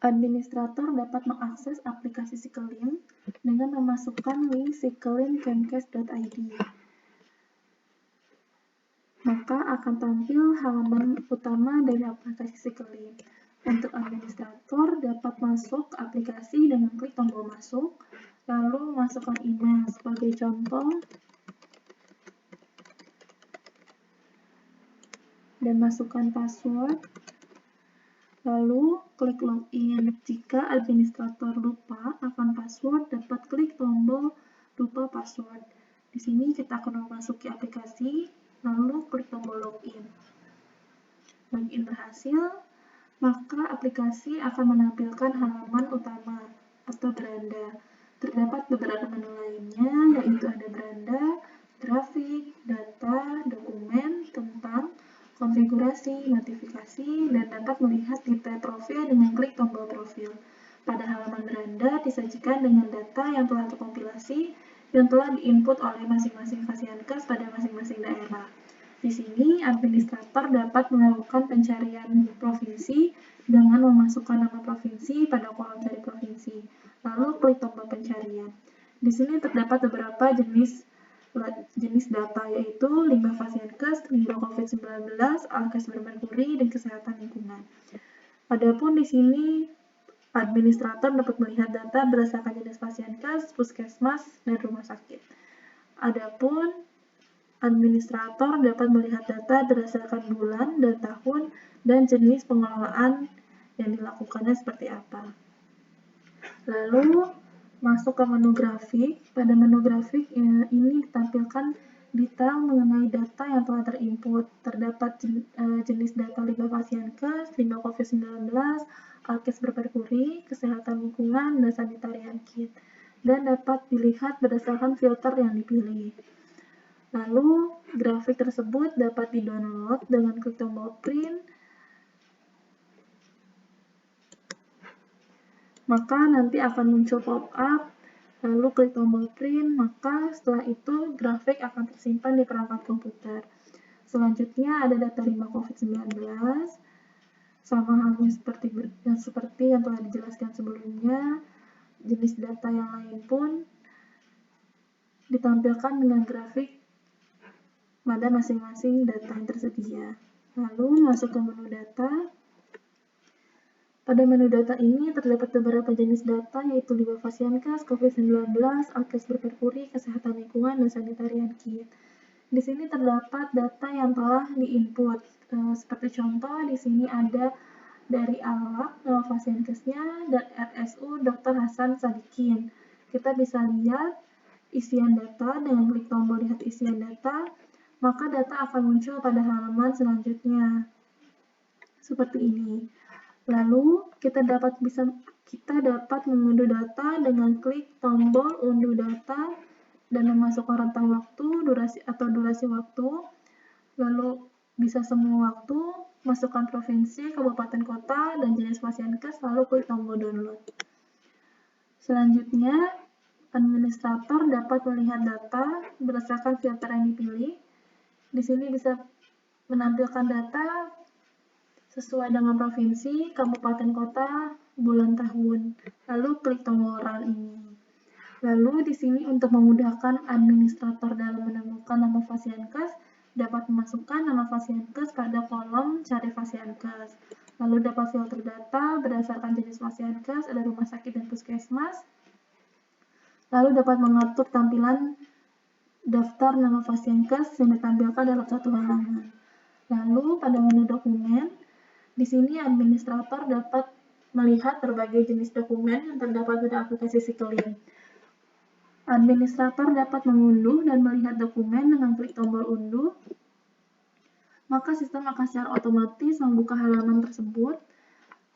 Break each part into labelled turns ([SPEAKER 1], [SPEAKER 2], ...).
[SPEAKER 1] Administrator dapat mengakses aplikasi Sikelin dengan memasukkan link sikelin.kemkes.id. Maka akan tampil halaman utama dari aplikasi Sikelin. Untuk administrator dapat masuk ke aplikasi dengan klik tombol masuk, lalu masukkan email sebagai contoh, dan masukkan password, lalu klik login. Jika administrator lupa akan password, dapat klik tombol lupa password. Di sini kita akan memasuki aplikasi, lalu klik tombol login. Login berhasil, maka aplikasi akan menampilkan halaman utama atau beranda. Terdapat beberapa menu lainnya, yaitu ada beranda, grafik, data, dokumen, tentang, konfigurasi, notifikasi, dan dapat melihat detail profil dengan klik tombol profil. Pada halaman beranda disajikan dengan data yang telah terkompilasi yang telah diinput oleh masing-masing Fasiankes pada masing-masing daerah. Di sini, administrator dapat melakukan pencarian provinsi dengan memasukkan nama provinsi pada kolom cari provinsi, lalu klik tombol pencarian. Di sini terdapat beberapa jenis data, yaitu limbah Fasiankes, limbah COVID-19, alkes bermerkuri, dan kesehatan lingkungan. Adapun di sini, administrator dapat melihat data berdasarkan jenis Fasiankes, puskesmas, dan rumah sakit. Adapun administrator dapat melihat data berdasarkan bulan dan tahun dan jenis pengelolaan yang dilakukannya seperti apa. Lalu masuk ke menu grafik. Pada menu grafik ini ditampilkan detail mengenai data yang telah terinput. Terdapat jenis data limbah Fasiankes, limbah COVID-19, alkes bermerkuri, kesehatan lingkungan, dan sanitarian kit, dan dapat dilihat berdasarkan filter yang dipilih. Lalu, grafik tersebut dapat di-download dengan klik tombol print. Maka nanti akan muncul pop-up, lalu klik tombol print, maka setelah itu grafik akan tersimpan di perangkat komputer. Selanjutnya ada data limbah COVID-19, sama halnya seperti yang telah dijelaskan sebelumnya. Jenis data yang lain pun ditampilkan dengan grafik pada masing-masing data yang tersedia. Lalu masuk ke menu data. Pada menu data ini terdapat beberapa jenis data, yaitu limbah Fasiankes, COVID-19, alkes bermerkuri, kesehatan lingkungan, dan sanitarian kit. Di sini terdapat data yang telah diinput. Seperti contoh, di sini ada dari Alak, nama Fasiankesnya, dan RSU Dr. Hasan Sadikin. Kita bisa lihat isian data dengan klik tombol lihat isian data, maka data akan muncul pada halaman selanjutnya. Seperti ini. Lalu kita dapat mengunduh data dengan klik tombol unduh data dan memasukkan rentang waktu, durasi waktu, lalu bisa semua waktu, masukkan provinsi, kabupaten kota, dan jenis Fasiankes, lalu klik tombol download. Selanjutnya, administrator dapat melihat data berdasarkan filter yang dipilih. Di sini bisa menampilkan data sesuai dengan provinsi, kabupaten kota, bulan tahun. Lalu klik tombol run ini. Lalu di sini untuk memudahkan administrator dalam menemukan nama Fasiankes, dapat memasukkan nama Fasiankes pada kolom cari Fasiankes. Lalu dapat filter data berdasarkan jenis Fasiankes, ada rumah sakit dan puskesmas. Lalu dapat mengatur tampilan daftar nama Fasiankes yang ditampilkan dalam satu halaman. Lalu pada menu dokumen, di sini administrator dapat melihat berbagai jenis dokumen yang terdapat pada aplikasi Sikelin. Administrator dapat mengunduh dan melihat dokumen dengan klik tombol unduh. Maka sistem akan secara otomatis membuka halaman tersebut,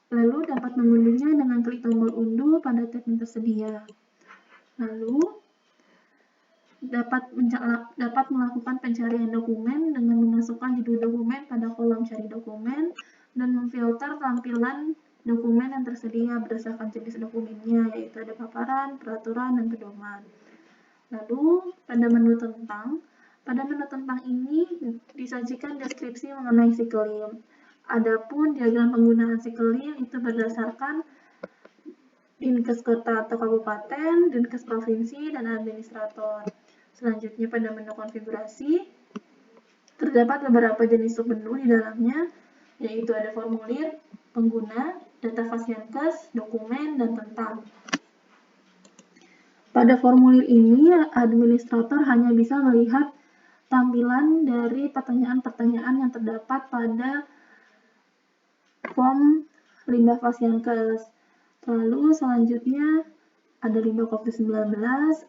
[SPEAKER 1] lalu dapat mengunduhnya dengan klik tombol unduh pada tab yang tersedia. Lalu dapat melakukan pencarian dokumen dengan memasukkan judul dokumen pada kolom cari dokumen dan memfilter tampilan dokumen yang tersedia berdasarkan jenis dokumennya, yaitu ada paparan, peraturan, dan pedoman. Lalu pada menu tentang ini disajikan deskripsi mengenai Sikelin. Adapun diagram penggunaan Sikelin itu berdasarkan Dinkes kota atau kabupaten, Dinkes provinsi, dan administrator. Selanjutnya pada menu konfigurasi, terdapat beberapa jenis submenu di dalamnya, yaitu ada formulir, pengguna, data Fasiankes, dokumen, dan tentang. Pada formulir ini, administrator hanya bisa melihat tampilan dari pertanyaan-pertanyaan yang terdapat pada form limbah Fasiankes. Lalu selanjutnya ada limbah COVID-19,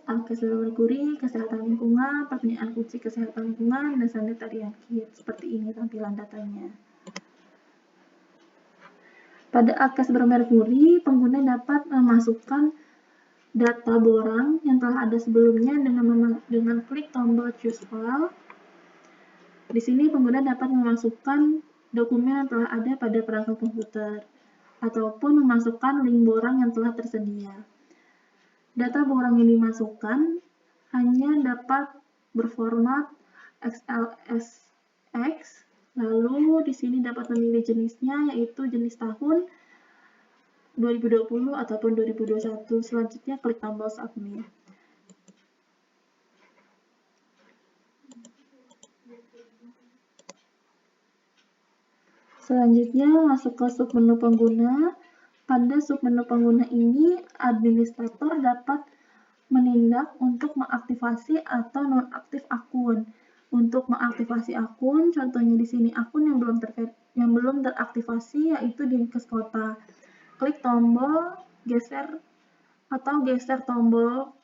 [SPEAKER 1] alkes merkuri, kesehatan lingkungan, pertanyaan kunci kesehatan lingkungan, dan sanitarian kit. Seperti ini tampilan datanya. Pada alkes bermerkuri, pengguna dapat memasukkan data borang yang telah ada sebelumnya dengan klik tombol Choose File. Di sini pengguna dapat memasukkan dokumen yang telah ada pada perangkat komputer ataupun memasukkan link borang yang telah tersedia. Data borang yang dimasukkan hanya dapat berformat XLSX, lalu di sini dapat memilih jenisnya, yaitu jenis tahun 2020 ataupun 2021. Selanjutnya klik tombol Submit. Selanjutnya masuk ke submenu pengguna. Pada submenu pengguna ini, administrator dapat menindak untuk mengaktifasi atau nonaktif akun. Untuk mengaktifasi akun, contohnya di sini akun yang belum teraktivasi, yaitu Dinkes Kota. Klik tombol geser tombol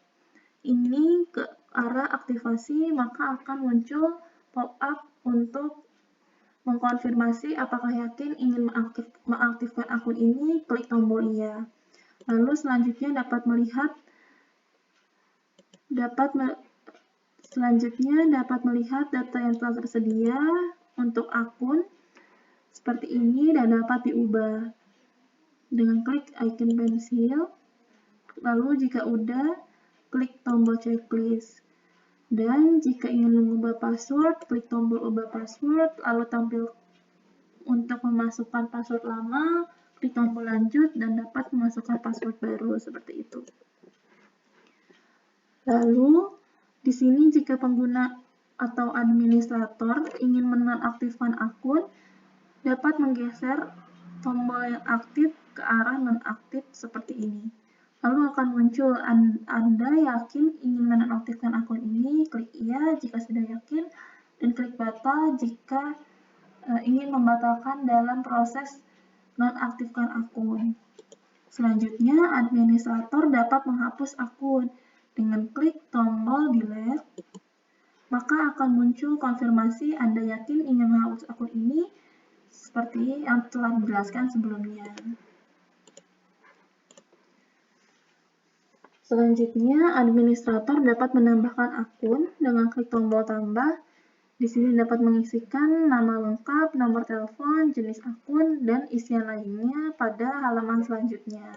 [SPEAKER 1] ini ke arah aktivasi, maka akan muncul pop-up untuk mengkonfirmasi apakah yakin ingin mengaktifkan akun ini. Klik tombol iya. Lalu selanjutnya dapat melihat data yang telah tersedia untuk akun seperti ini dan dapat diubah dengan klik icon pensil. Lalu jika udah, klik tombol checklist. Dan jika ingin mengubah password, klik tombol ubah password, lalu tampil untuk memasukkan password lama, klik tombol lanjut dan dapat memasukkan password baru seperti itu. Lalu di sini jika pengguna atau administrator ingin menonaktifkan akun, dapat menggeser tombol yang aktif ke arah nonaktif seperti ini. Lalu akan muncul Anda yakin ingin menonaktifkan akun ini, klik iya jika sudah yakin, dan klik batal jika ingin membatalkan dalam proses nonaktifkan akun. Selanjutnya, administrator dapat menghapus akun dengan klik tombol delete. Maka akan muncul konfirmasi Anda yakin ingin menghapus akun ini seperti yang telah dijelaskan sebelumnya. Selanjutnya, administrator dapat menambahkan akun dengan klik tombol tambah. Di sini dapat mengisikan nama lengkap, nomor telepon, jenis akun, dan isian lainnya pada halaman selanjutnya.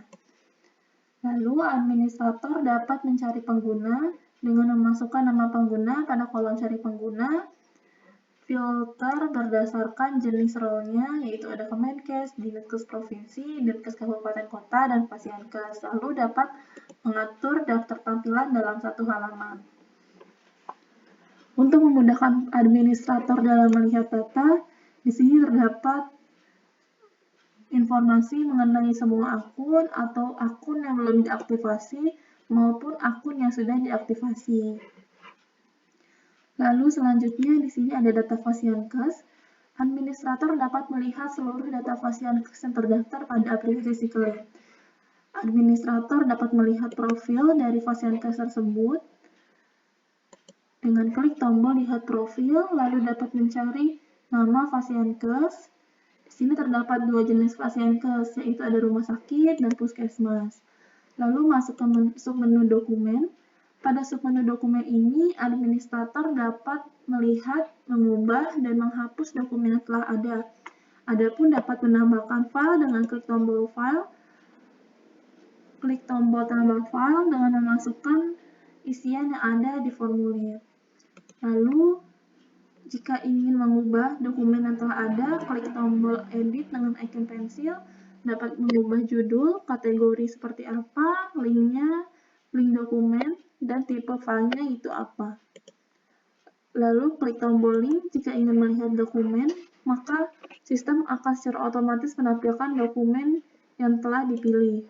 [SPEAKER 1] Lalu, administrator dapat mencari pengguna dengan memasukkan nama pengguna pada kolom cari pengguna, filter berdasarkan jenis role-nya, yaitu ada Kemenkes, Dinkes Provinsi, Dinkes Kabupaten Kota, dan Fasiankes. Lalu dapat mengatur daftar tampilan dalam satu halaman. Untuk memudahkan administrator dalam melihat data, di sini terdapat informasi mengenai semua akun atau akun yang belum diaktifasi maupun akun yang sudah diaktifasi. Lalu selanjutnya di sini ada data Fasiankes. Administrator dapat melihat seluruh data Fasiankes yang terdaftar pada aplikasi Claim. Administrator dapat melihat profil dari Fasiankes tersebut dengan klik tombol lihat profil, lalu dapat mencari nama Fasiankes. Di sini terdapat dua jenis Fasiankes, yaitu ada rumah sakit dan puskesmas. Lalu masuk ke submenu dokumen. Pada submenu dokumen ini, administrator dapat melihat, mengubah, dan menghapus dokumen yang telah ada. Adapun dapat menambahkan file dengan klik tombol file, klik tombol tambah file dengan memasukkan isian yang ada di formulir. Lalu, jika ingin mengubah dokumen yang telah ada, klik tombol edit dengan icon pensil, dapat mengubah judul, kategori seperti apa, linknya, link dokumen, dan tipe filenya itu apa. Lalu klik tombol link jika ingin melihat dokumen, maka sistem akan secara otomatis menampilkan dokumen yang telah dipilih.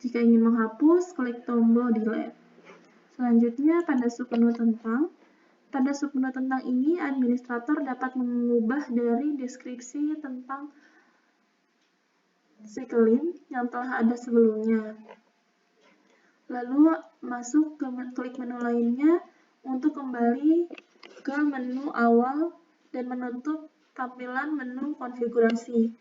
[SPEAKER 1] Jika ingin menghapus, klik tombol delete. Selanjutnya pada submenu tentang. Pada submenu tentang ini, administrator dapat mengubah dari deskripsi tentang Sekelin yang telah ada sebelumnya. Lalu masuk ke klik menu lainnya untuk kembali ke menu awal dan menutup tampilan menu konfigurasi.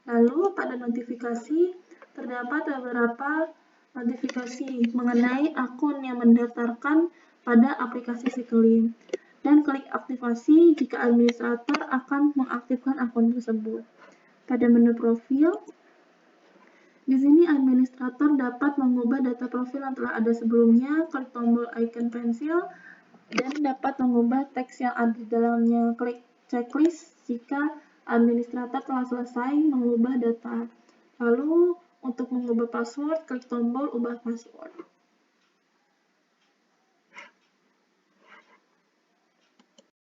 [SPEAKER 1] Lalu pada notifikasi terdapat beberapa notifikasi mengenai akun yang mendaftarkan pada aplikasi Sekelin, dan klik aktivasi jika administrator akan mengaktifkan akun tersebut. Pada menu profil, di sini administrator dapat mengubah data profil yang telah ada sebelumnya, klik tombol icon pensil, dan dapat mengubah teks yang ada di dalamnya. Klik checklist jika administrator telah selesai mengubah data. Lalu, untuk mengubah password, klik tombol ubah password.